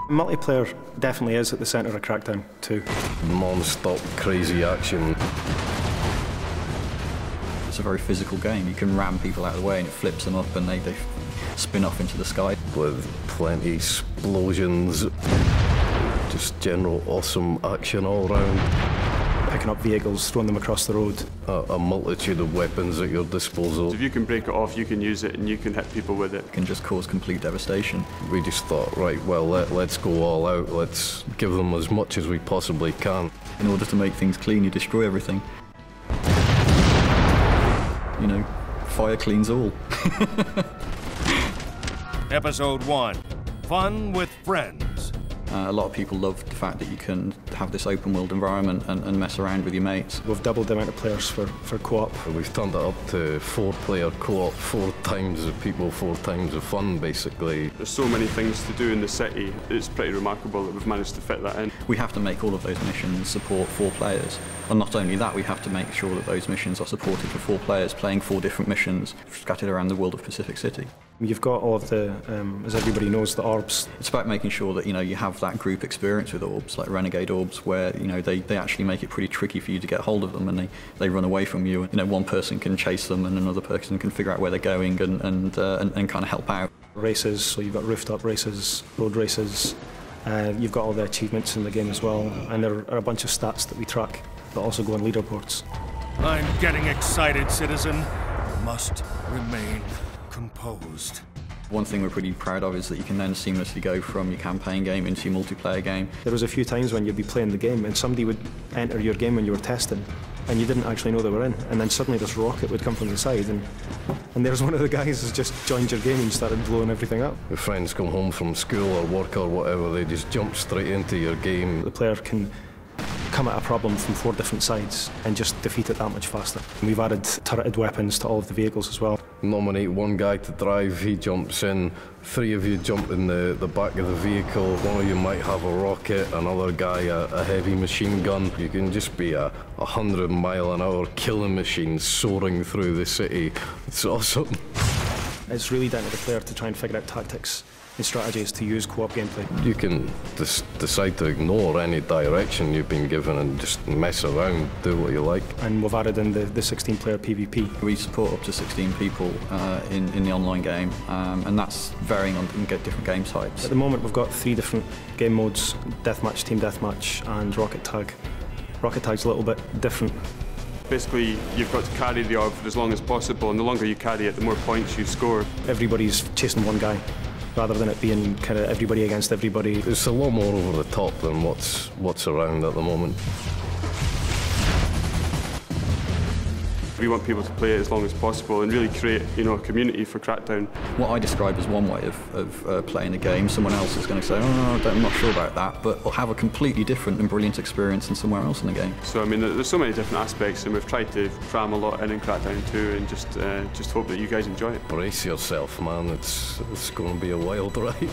Multiplayer definitely is at the centre of Crackdown 2. Non-stop crazy action. It's a very physical game. You can ram people out of the way and it flips them up and they spin off into the sky. With plenty explosions. Just general awesome action all round. Picking up vehicles, throwing them across the road. A multitude of weapons at your disposal. If you can break it off, you can use it and you can hit people with it. It can just cause complete devastation. We just thought, right, well, let's go all out. Let's give them as much as we possibly can. In order to make things clean, you destroy everything. You know, fire cleans all. Episode 1, Fun with Friends. A lot of people love the fact that you can have this open world environment and mess around with your mates. We've doubled the amount of players for co-op. We've turned it up to 4-player co-op, 4 times the people, 4 times the fun, basically. There's so many things to do in the city, it's pretty remarkable that we've managed to fit that in. We have to make all of those missions support 4 players. And not only that, we have to make sure that those missions are supported for 4 players playing 4 different missions scattered around the world of Pacific City. You've got all of the, as everybody knows, the orbs. It's about making sure that, you know, you have that group experience with orbs, like Renegade orbs, where, you know, they actually make it pretty tricky for you to get hold of them and they run away from you. You know, one person can chase them and another person can figure out where they're going and kind of help out. Races, so you've got rooftop races, road races. You've got all the achievements in the game as well, and there are a bunch of stats that we track that also go on leaderboards. I'm getting excited, citizen. Must remain composed. One thing we're pretty proud of is that you can then seamlessly go from your campaign game into your multiplayer game. There was a few times when you'd be playing the game and somebody would enter your game when you were testing and you didn't actually know they were in, and then suddenly this rocket would come from the side and there's one of the guys who's just joined your game and started blowing everything up. If friends come home from school or work or whatever, they just jump straight into your game. The player can come at a problem from 4 different sides and just defeat it that much faster. We've added turreted weapons to all of the vehicles as well. Nominate one guy to drive, he jumps in, 3 of you jump in the back of the vehicle, one of you might have a rocket, another guy a heavy machine gun. You can just be a 100-mile-an-hour killing machine soaring through the city. It's awesome. It's really down to the player to try and figure out tactics and strategies to use co-op gameplay. You can decide to ignore any direction you've been given and just mess around, do what you like. And we've added in the 16-player PvP. We support up to 16 people in the online game, and that's varying on different game types. At the moment we've got 3 different game modes: Deathmatch, Team Deathmatch and Rocket Tag. Rocket Tag's a little bit different. Basically, you've got to carry the orb for as long as possible, and the longer you carry it, the more points you score. Everybody's chasing one guy, rather than it being kind of everybody against everybody. It's a lot more over the top than what's around at the moment. We want people to play it as long as possible and really create, you know, a community for Crackdown. What I describe as one way of playing a game, someone else is going to say, oh, no, I'm not sure about that, but will have a completely different and brilliant experience than somewhere else in the game. So, I mean, there's so many different aspects, and we've tried to cram a lot in Crackdown 2 and just hope that you guys enjoy it. Brace yourself, man. It's going to be a wild ride.